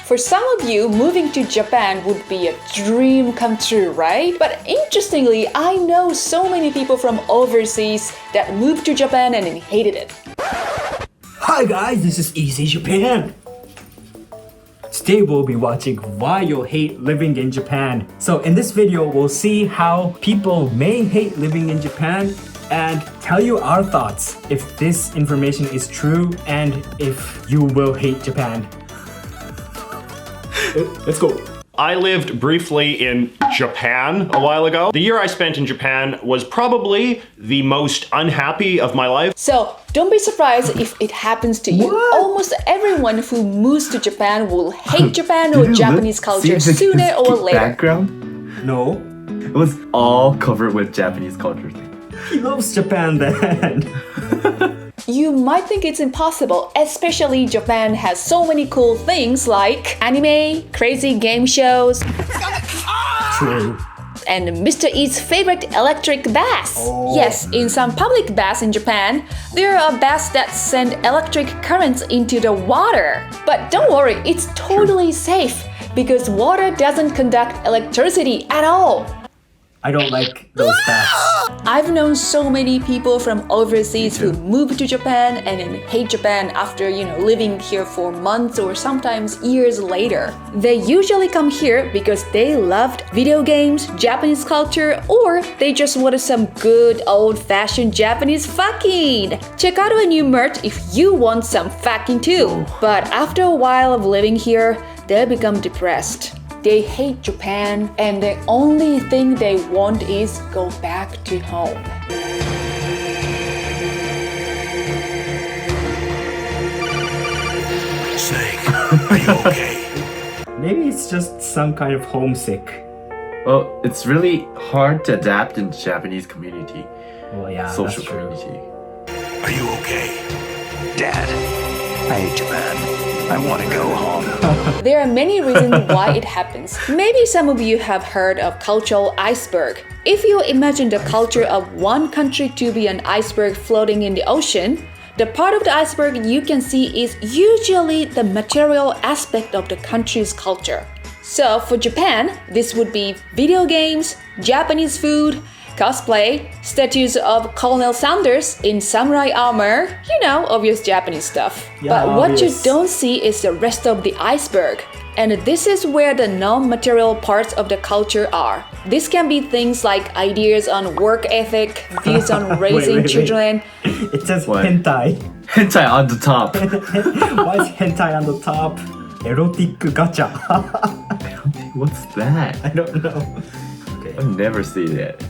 For some of you, moving to Japan would be a dream come true, right? But interestingly, I know so many people from overseas that moved to Japan and hated it. Hi guys, this is Easy Japan. Today we'll be watching why you'll hate living in Japan. So in this video, we'll see how people may hate living in Japan and tell you our thoughts if this information is true and if you will hate Japan. Let's go. I lived briefly in Japan a while ago. The year I spent in Japan was probably the most unhappy of my life. So don't be surprised if it happens to you. What? Almost everyone who moves to Japan will hate Japan or Japanese culture sooner or later. Background? No, It was all covered with Japanese culture. he loves Japan then. You might think it's impossible, especially Japan has so many cool things like anime, crazy game shows, True. and Mr. E's favorite electric baths. Yes, in some public baths in Japan, there are baths that send electric currents into the water. But don't worry, it's totally safe because water doesn't conduct electricity at all. I don't like those baths. I've known so many people from overseas who moved to Japan and then hate Japan after, living here for months or sometimes years later. They usually come here because they loved video games, Japanese culture, or they just wanted some good old-fashioned Japanese fucking. Check out our new merch if you want some fucking too. But after a while of living here, they become depressed. They hate Japan, and the only thing they want is go back to home. Snake, are you okay? Maybe it's just some kind of homesick. Well, it's really hard to adapt in the Japanese community, Oh yeah, social that's true. community. Are you okay? Dad, I hate Japan. I want to go home. There are many reasons why it happens. Maybe some of you have heard of cultural iceberg. If you imagine the culture of one country to be an iceberg floating in the ocean, the part of the iceberg you can see is usually the material aspect of the country's culture. So for Japan, this would be video games, Japanese food, cosplay, statues of Colonel Sanders in samurai armor, obvious Japanese stuff. Yeah, But what you obvious. don't see is the rest of the iceberg. And this is where the non-material parts of the culture are. This can be things like ideas on work ethic, views on raising wait. children. It says What? hentai. Hentai on the top. Why is hentai on the top? Erotic gacha. What's that? I don't know. Okay. I've never seen it.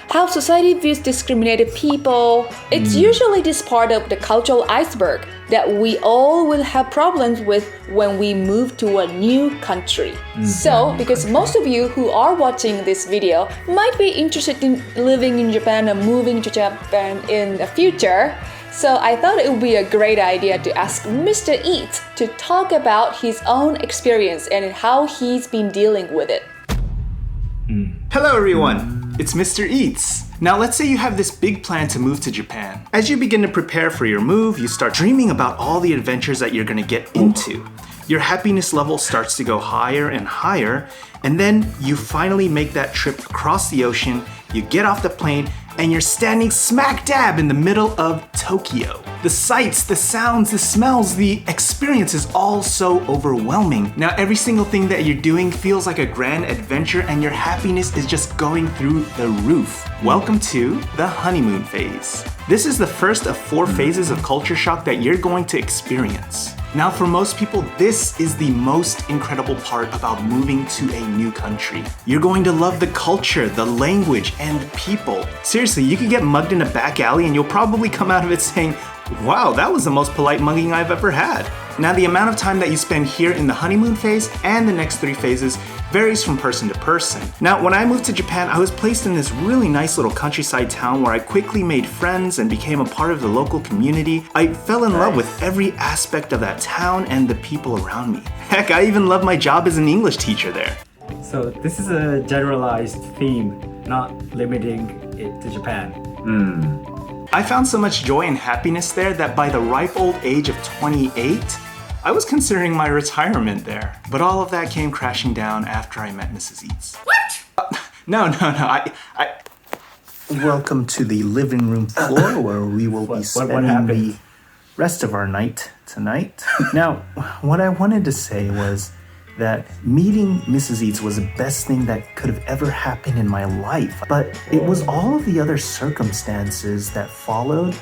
How society views discriminated people. It's usually this part of the cultural iceberg that we all will have problems with when we move to a new country. So, because most of you who are watching this video might be interested in living in Japan or moving to Japan in the future, so I thought it would be a great idea to ask Mr. Eat to talk about his own experience and how he's been dealing with it. Hello everyone, it's Mr. Eats. Now let's say you have this big plan to move to Japan. As you begin to prepare for your move, you start dreaming about all the adventures that you're gonna get into. Your happiness level starts to go higher and higher, and then you finally make that trip across the ocean, you get off the plane, and you're standing smack dab in the middle of Tokyo. The sights, the sounds, the smells, the experience is all so overwhelming. Now every single thing that you're doing feels like a grand adventure and your happiness is just going through the roof. Welcome to the honeymoon phase. This is the first of 4 phases of culture shock that you're going to experience. Now for most people, this is the most incredible part about moving to a new country. You're going to love the culture, the language, and people. Seriously, you could get mugged in a back alley and you'll probably come out of it saying, wow, that was the most polite mugging I've ever had. Now the amount of time that you spend here in the honeymoon phase and the next 3 phases varies from person to person. Now when I moved to Japan, I was placed in this really nice little countryside town where I quickly made friends and became a part of the local community. I fell in love with every aspect of that town and the people around me. Heck, I even loved my job as an English teacher there. So this is a generalized theme, not limiting it to Japan. I found so much joy and happiness there that by the ripe old age of 28, I was considering my retirement there. But all of that came crashing down after I met Mrs. Eats. What? No. Welcome to the living room floor where we will be spending the rest of our night tonight. Now, what I wanted to say was that meeting Mrs. Eats was the best thing that could have ever happened in my life. But it was all of the other circumstances that followed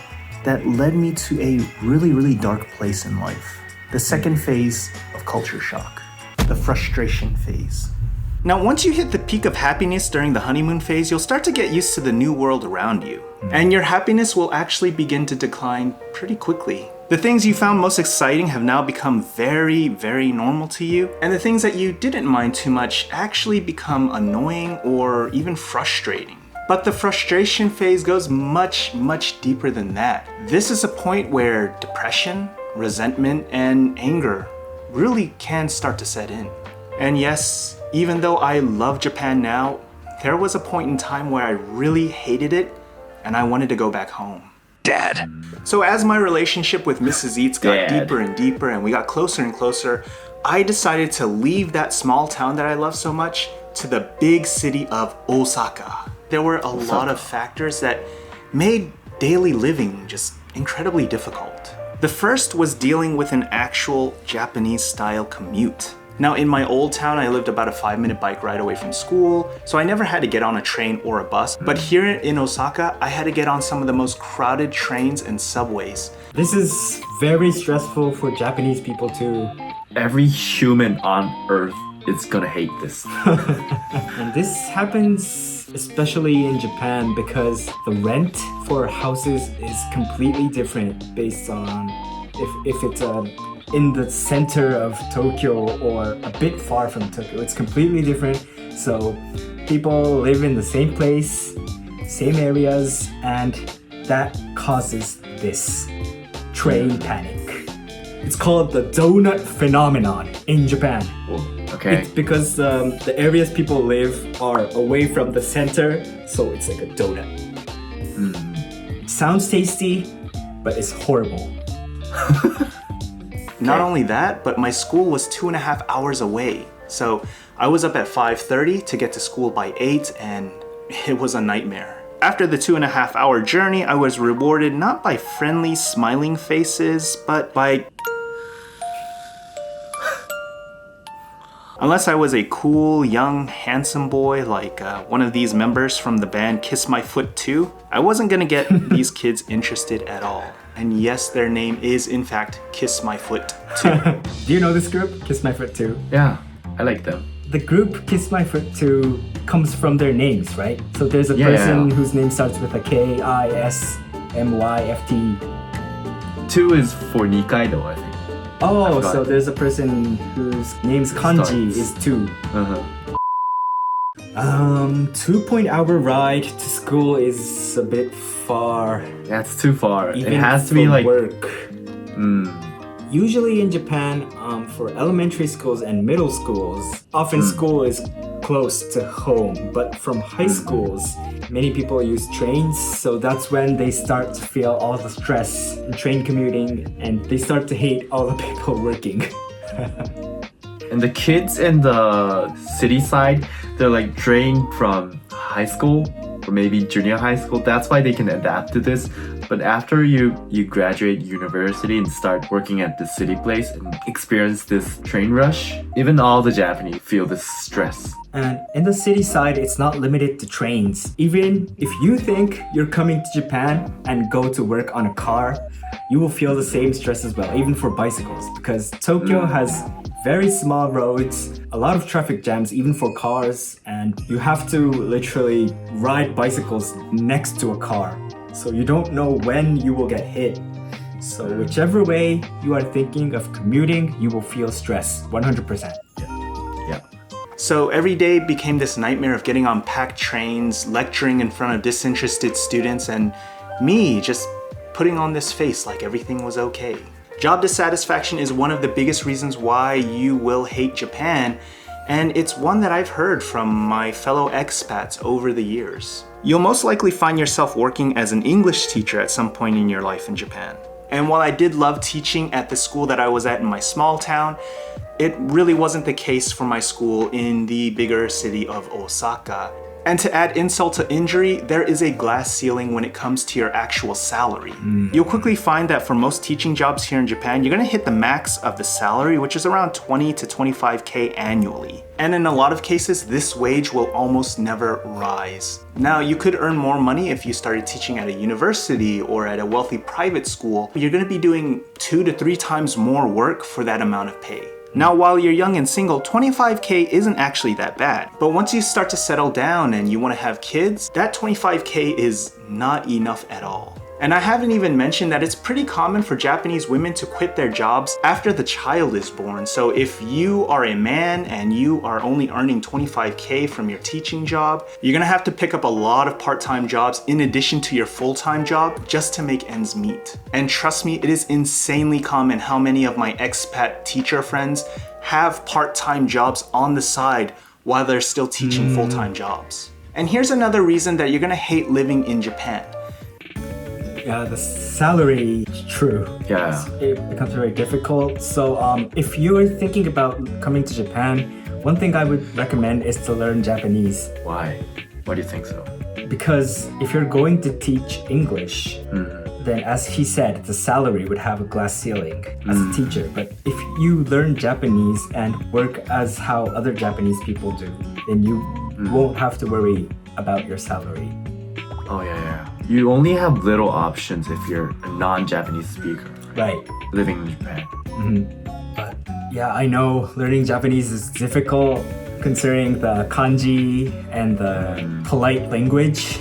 that led me to a really, really dark place in life. The second phase of culture shock, the frustration phase. Now, once you hit the peak of happiness during the honeymoon phase, you'll start to get used to the new world around you. And your happiness will actually begin to decline pretty quickly. The things you found most exciting have now become very, very normal to you. And the things that you didn't mind too much actually become annoying or even frustrating. But the frustration phase goes much, much deeper than that. This is a point where depression, resentment, and anger really can start to set in. And yes, even though I love Japan now, there was a point in time where I really hated it and I wanted to go back home. Dad. So as my relationship with Mrs. Eats got deeper and deeper and we got closer and closer, I decided to leave that small town that I love so much to the big city of Osaka. There were a lot of factors that made daily living just incredibly difficult. The first was dealing with an actual Japanese-style commute. Now, in my old town, I lived about a 5-minute bike ride away from school, so I never had to get on a train or a bus. But here in Osaka, I had to get on some of the most crowded trains and subways. This is very stressful for Japanese people too. Every human on earth is gonna hate this. And this happens especially in Japan because the rent for houses is completely different based on if it's in the center of Tokyo or a bit far from Tokyo. It's completely different. So people live in the same place, same areas, and that causes this train panic. It's called the donut phenomenon in Japan. Okay. It's because the areas people live are away from the center, so it's like a donut. Sounds tasty, but it's horrible. Not only that, but my school was 2.5 hours away. So I was up at 5:30 to get to school by 8, and it was a nightmare. After the 2.5 hour journey, I was rewarded not by friendly, smiling faces, but by... Unless I was a cool, young, handsome boy like one of these members from the band Kiss My Foot 2, I wasn't gonna get these kids interested at all. And yes, their name is in fact Kiss My Foot 2. Do you know this group, Kiss My Foot 2? Yeah, I like them. The group Kiss My Foot 2 comes from their names, right? So there's a person whose name starts with a K-I-S-M-Y-F-T. 2 is for Nikaido, I think. Oh, so there's a person whose name's kanji is 2. 2.hour ride to school is a bit far. That's too far. Even it has to be for like work. Usually in Japan, for elementary schools and middle schools, often school is close to home. But from high schools, many people use trains, so that's when they start to feel all the stress in train commuting, and they start to hate all the people working. And the kids in the city side, they're like drained from high school or maybe junior high school. That's why they can adapt to this. But after you graduate university and start working at the city place and experience this train rush, even all the Japanese feel this stress. And in the city side, it's not limited to trains. Even if you think you're coming to Japan and go to work on a car, you will feel the same stress as well, even for bicycles, because Tokyo has very small roads, a lot of traffic jams, even for cars, and you have to literally ride bicycles next to a car. So you don't know when you will get hit. So whichever way you are thinking of commuting, you will feel stress, 100%. Yeah. So every day became this nightmare of getting on packed trains, lecturing in front of disinterested students, and me just putting on this face like everything was okay. Job dissatisfaction is one of the biggest reasons why you will hate Japan, and it's one that I've heard from my fellow expats over the years. You'll most likely find yourself working as an English teacher at some point in your life in Japan. And while I did love teaching at the school that I was at in my small town, it really wasn't the case for my school in the bigger city of Osaka. And to add insult to injury, there is a glass ceiling when it comes to your actual salary. You'll quickly find that for most teaching jobs here in Japan, you're gonna hit the max of the salary, which is around 20 to 25K annually. And in a lot of cases, this wage will almost never rise. Now, you could earn more money if you started teaching at a university or at a wealthy private school, but you're gonna be doing 2 to 3 times more work for that amount of pay. Now, while you're young and single, 25K isn't actually that bad. But once you start to settle down and you want to have kids, that 25K is not enough at all. And I haven't even mentioned that it's pretty common for Japanese women to quit their jobs after the child is born. So if you are a man and you are only earning 25K from your teaching job, you're gonna have to pick up a lot of part-time jobs in addition to your full-time job just to make ends meet. And trust me, it is insanely common how many of my expat teacher friends have part-time jobs on the side while they're still teaching full-time jobs. And here's another reason that you're gonna hate living in Japan. Yeah, the salary is true. Yeah. It becomes very difficult. So if you're thinking about coming to Japan, one thing I would recommend is to learn Japanese. Why? Why do you think so? Because if you're going to teach English, then as he said, the salary would have a glass ceiling as a teacher. But if you learn Japanese and work as how other Japanese people do, then you won't have to worry about your salary. Oh yeah. You only have little options if you're a non-Japanese speaker Right. living in Japan. But yeah, I know learning Japanese is difficult considering the kanji and the polite language.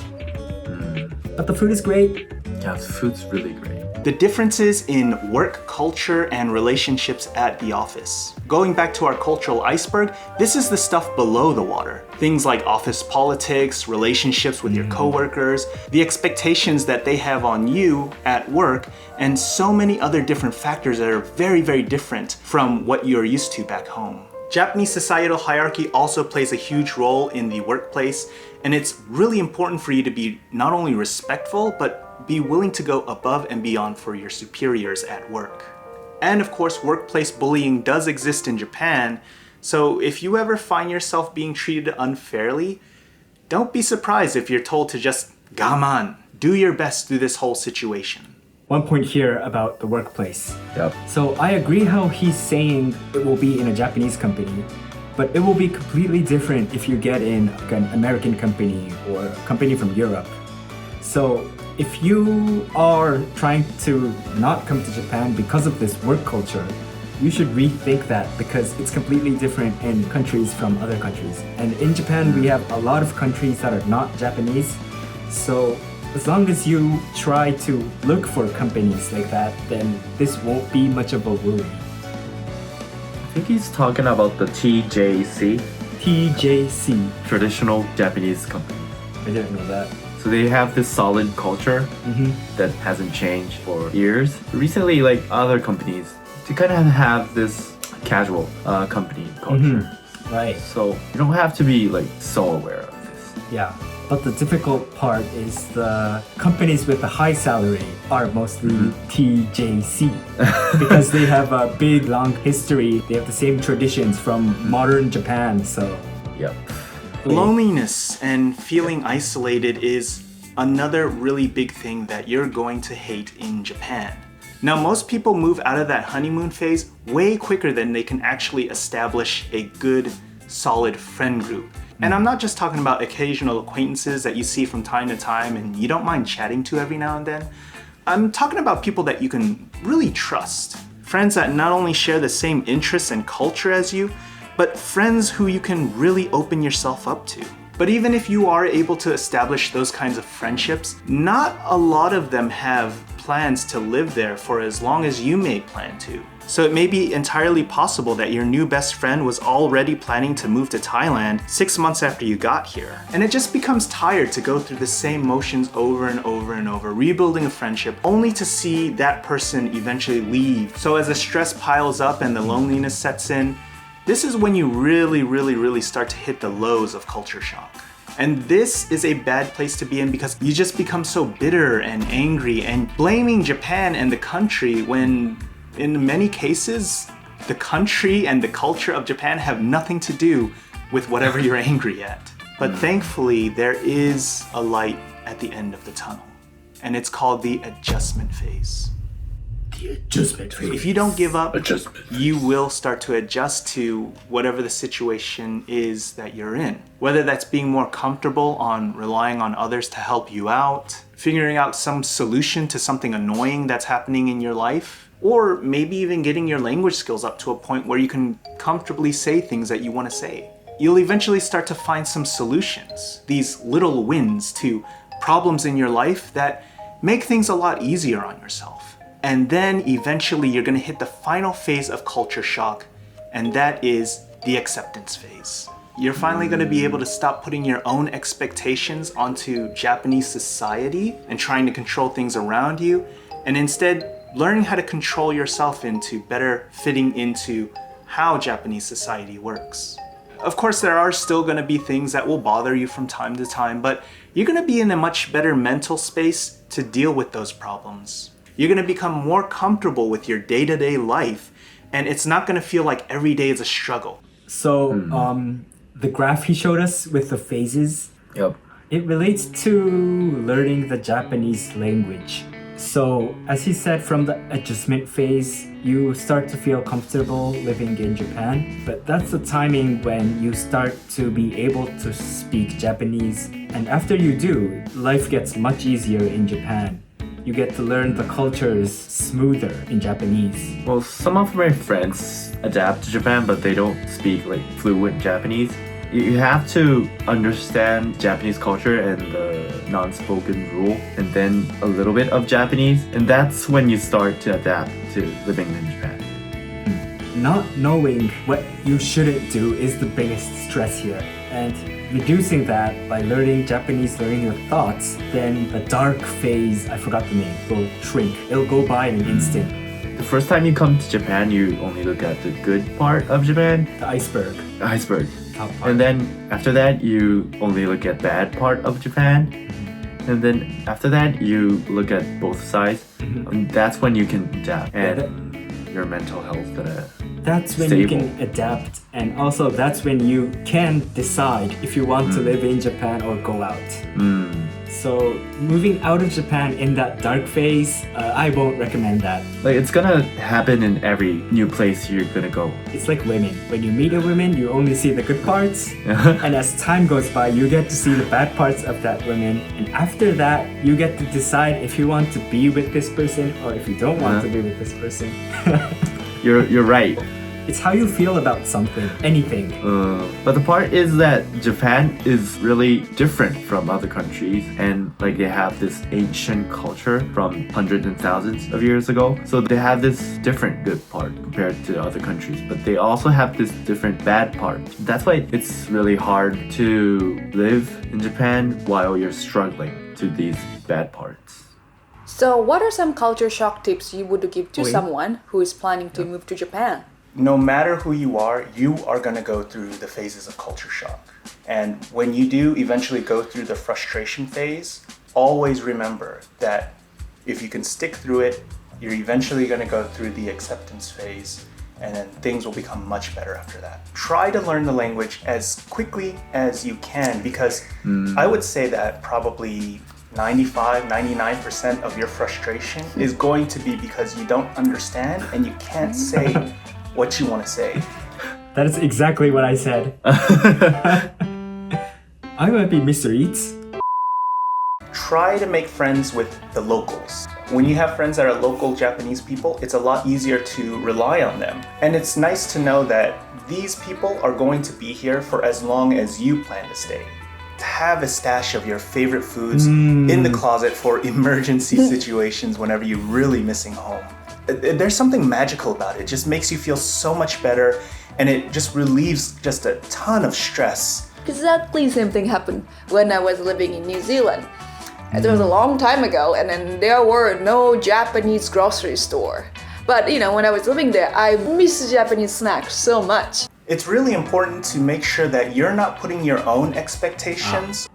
But the food is great. Yeah, the food's really great. The differences in work culture and relationships at the office. Going back to our cultural iceberg, this is the stuff below the water. Things like office politics, relationships with your coworkers, the expectations that they have on you at work, and so many other different factors that are very, very different from what you're used to back home. Japanese societal hierarchy also plays a huge role in the workplace, and it's really important for you to be not only respectful, but be willing to go above and beyond for your superiors at work. And of course, workplace bullying does exist in Japan, so if you ever find yourself being treated unfairly, don't be surprised if you're told to just gaman, do your best through this whole situation. One point here about the workplace. Yep. So I agree how he's saying it will be in a Japanese company, but it will be completely different if you get in an American company or a company from Europe. So if you are trying to not come to Japan because of this work culture, you should rethink that because it's completely different in countries from other countries. And in Japan, we have a lot of countries that are not Japanese. So as long as you try to look for companies like that, then this won't be much of a worry. I think he's talking about the TJC, TJC. traditional Japanese company. I didn't know that. So they have this solid culture that hasn't changed for years. Recently, like other companies, they kind of have this casual company culture. Right. So you don't have to be like so aware of this. Yeah. But the difficult part is the companies with a high salary are mostly TJC because they have a big, long history. They have the same traditions from modern Japan, so... Yep. Loneliness and feeling isolated is another really big thing that you're going to hate in Japan. Now, most people move out of that honeymoon phase way quicker than they can actually establish a good, solid friend group. And I'm not just talking about occasional acquaintances that you see from time to time and you don't mind chatting to every now and then. I'm talking about people that you can really trust. Friends that not only share the same interests and culture as you, but friends who you can really open yourself up to. But even if you are able to establish those kinds of friendships, not a lot of them have plans to live there for as long as you may plan to. So it may be entirely possible that your new best friend was already planning to move to Thailand 6 months after you got here. And it just becomes tired to go through the same motions over and over and over, rebuilding a friendship, only to see that person eventually leave. So as the stress piles up and the loneliness sets in, this is when you really start to hit the lows of culture shock. And this is a bad place to be in because you just become so bitter and angry and blaming Japan and the country when in many cases, the country and the culture of Japan have nothing to do with whatever you're angry at. But thankfully, there is a light at the end of the tunnel, and it's called the adjustment phase. The adjustment phase. If you don't give up, you will start to adjust to whatever the situation is that you're in. Whether that's being more comfortable on relying on others to help you out, figuring out some solution to something annoying that's happening in your life, or maybe even getting your language skills up to a point where you can comfortably say things that you want to say. You'll eventually start to find some solutions, these little wins to problems in your life that make things a lot easier on yourself. And then eventually you're going to hit the final phase of culture shock, and that is the acceptance phase. You're finally going to be able to stop putting your own expectations onto Japanese society and trying to control things around you, and instead learning how to control yourself into better fitting into how Japanese society works. Of course, there are still going to be things that will bother you from time to time, but you're going to be in a much better mental space to deal with those problems. You're going to become more comfortable with your day-to-day life, and it's not going to feel like every day is a struggle. So, the graph he showed us with the phases, it relates to learning the Japanese language. So, as he said, from the adjustment phase, you start to feel comfortable living in Japan. But that's the timing when you start to be able to speak Japanese. And after you do, life gets much easier in Japan. You get to learn the cultures smoother in Japanese. Well, some of my friends adapt to Japan, but they don't speak like fluent Japanese. You have to understand Japanese culture and the non-spoken rule, and then a little bit of Japanese, and that's when you start to adapt to living in Japan. Not knowing what you shouldn't do is the biggest stress here, and reducing that by learning Japanese, learning your thoughts, then the dark phase, I forgot the name, will shrink. It'll go by in an instant. The first time you come to Japan, you only look at the good part of Japan. The iceberg. The iceberg. Top part. And then after that, you only look at bad part of Japan. And then after that, you look at both sides. And that's when you can adapt and your mental health that's when stable. You can adapt, and also that's when you can decide if you want to live in Japan or go out. So moving out of Japan in that dark phase, I won't recommend that. Like, it's gonna happen in every new place you're gonna go. It's like women. When you meet a woman, you only see the good parts, and as time goes by, you get to see the bad parts of that woman, and after that, you get to decide if you want to be with this person or if you don't want to be with this person. You're right. It's how you feel about something, anything. But the part is that Japan is really different from other countries, and like they have this ancient culture from hundreds and thousands of years ago. So they have this different good part compared to other countries, but they also have this different bad part. That's why it's really hard to live in Japan while you're struggling to these bad parts. So what are some culture shock tips you would give to someone who is planning to move to Japan? No matter who you are going to go through the phases of culture shock. And when you do eventually go through the frustration phase, always remember that if you can stick through it, you're eventually going to go through the acceptance phase, and then things will become much better after that. Try to learn the language as quickly as you can, because I would say that probably 95-99% of your frustration is going to be because you don't understand and you can't say what you want to say. That is exactly what I said. I might be Mr. Eats. Try to make friends with the locals. When you have friends that are local Japanese people, it's a lot easier to rely on them. And it's nice to know that these people are going to be here for as long as you plan to stay. Have a stash of your favorite foods in the closet for emergency situations whenever you're really missing home. There's something magical about it. It just makes you feel so much better, and it just relieves just a ton of stress. Exactly the same thing happened when I was living in New Zealand. It was a long time ago, and then there were no Japanese grocery store. But when I was living there, I missed Japanese snacks so much. it's really important to make sure that you're not putting your own expectations.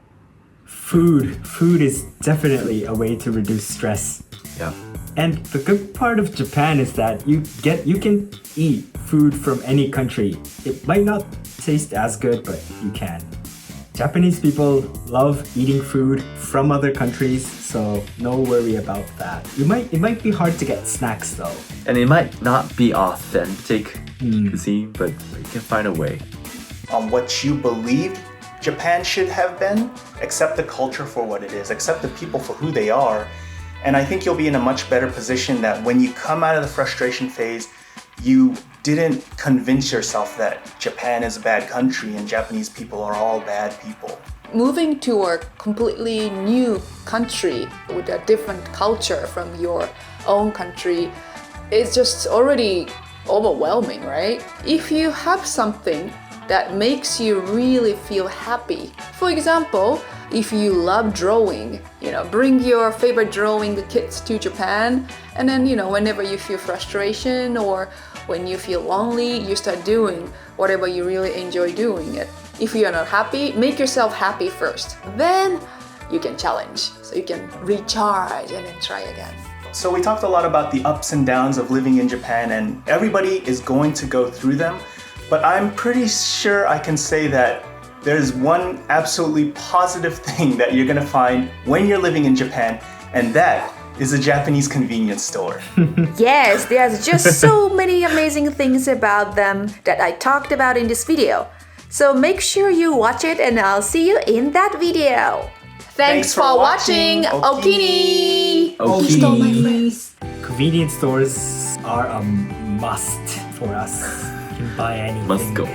Food is definitely a way to reduce stress. Yeah. And the good part of Japan is that you can eat food from any country. It might not taste as good, but you can. Japanese people love eating food from other countries, so no worry about that. It might be hard to get snacks though. And it might not be authentic cuisine, but you can find a way. On what you believed Japan should have been, accept the culture for what it is, accept the people for who they are, and I think you'll be in a much better position that when you come out of the frustration phase, you didn't convince yourself that Japan is a bad country and Japanese people are all bad people. Moving to a completely new country with a different culture from your own country is just already overwhelming, right? If you have something that makes you really feel happy, for example, if you love drawing, bring your favorite drawing kits to Japan, and then, whenever you feel frustration or when you feel lonely, you start doing whatever you really enjoy doing it. If you are not happy, make yourself happy first. Then you can challenge, so you can recharge and then try again. So we talked a lot about the ups and downs of living in Japan, and everybody is going to go through them. But I'm pretty sure I can say that there's one absolutely positive thing that you're gonna find when you're living in Japan, and that is a Japanese convenience store. Yes, there's just so many amazing things about them that I talked about in this video. So make sure you watch it and I'll see you in that video. Thanks for watching. Okini! Okini. He stole my phrase. Convenience stores are a must for us. You can buy anything. Must go.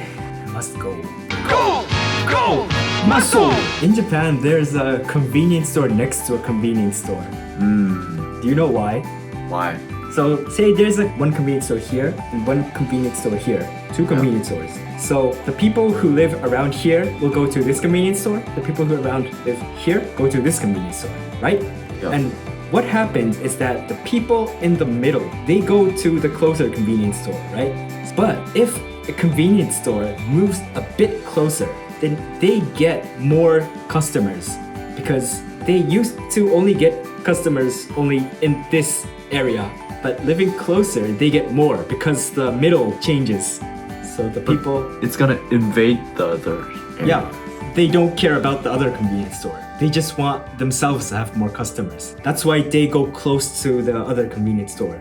Must go. Go! Muscle! In Japan, there's a convenience store next to a convenience store. Do you know why? Why? So say there's one convenience store here and one convenience store here. Two convenience stores. So the people who live around here will go to this convenience store. The people who live here go to this convenience store, right? Yeah. And what happens is that the people in the middle, they go to the closer convenience store, right? But if a convenience store moves a bit closer, then they get more customers because they used to only get customers only in this area, but living closer they get more because the middle changes. So the people, It's gonna invade the other area. yeah, they don't care about the other convenience store. They just want themselves to have more customers. That's why they go close to the other convenience store.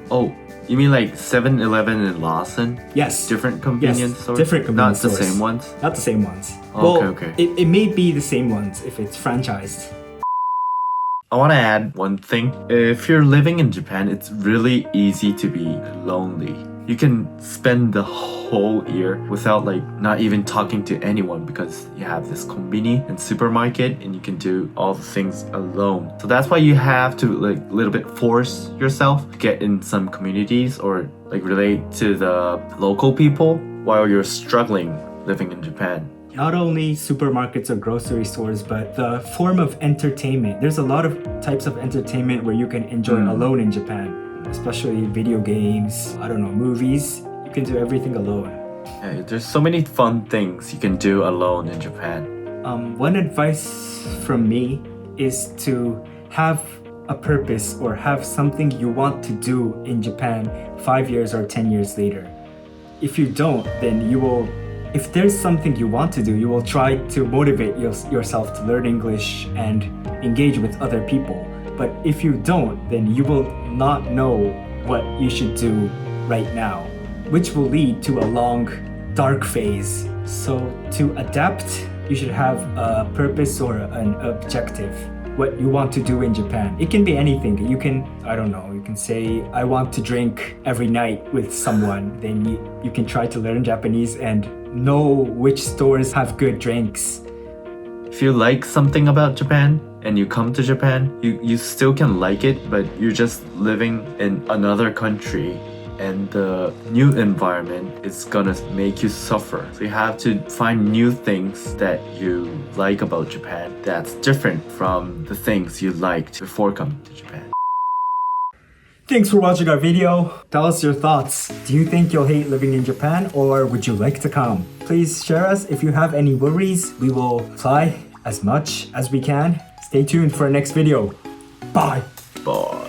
Oh, you mean like 7-Eleven and Lawson? Yes. Different convenience Yes, stores? different convenience Not the stores. same ones? Not the same ones. Okay, Well, okay. It may be the same ones if it's franchised. I want to add one thing. If you're living in Japan, it's really easy to be lonely. You can spend the whole year without not even talking to anyone because you have this konbini and supermarket and you can do all the things alone. So that's why you have to little bit force yourself to get in some communities or relate to the local people while you're struggling living in Japan. Not only supermarkets or grocery stores, but the form of entertainment. There's a lot of types of entertainment where you can enjoy alone in Japan, especially video games, movies. You can do everything alone. Yeah, there's so many fun things you can do alone in Japan. One advice from me is to have a purpose or have something you want to do in Japan 5 years or 10 years later. If you don't, then if there's something you want to do, you will try to motivate yourself to learn English and engage with other people. But if you don't, then you will not know what you should do right now, which will lead to a long, dark phase. So to adapt, you should have a purpose or an objective, what you want to do in Japan. It can be anything. You can, you can say, I want to drink every night with someone. Then you can try to learn Japanese and know which stores have good drinks. If you like something about Japan and you come to Japan, you still can like it, but you're just living in another country and the new environment is gonna make you suffer. So you have to find new things that you like about Japan that's different from the things you liked before coming to Japan. Thanks for watching our video. Tell us your thoughts. Do you think you'll hate living in Japan or would you like to come? Please share us if you have any worries. We will try as much as we can. Stay tuned for our next video. Bye. Bye.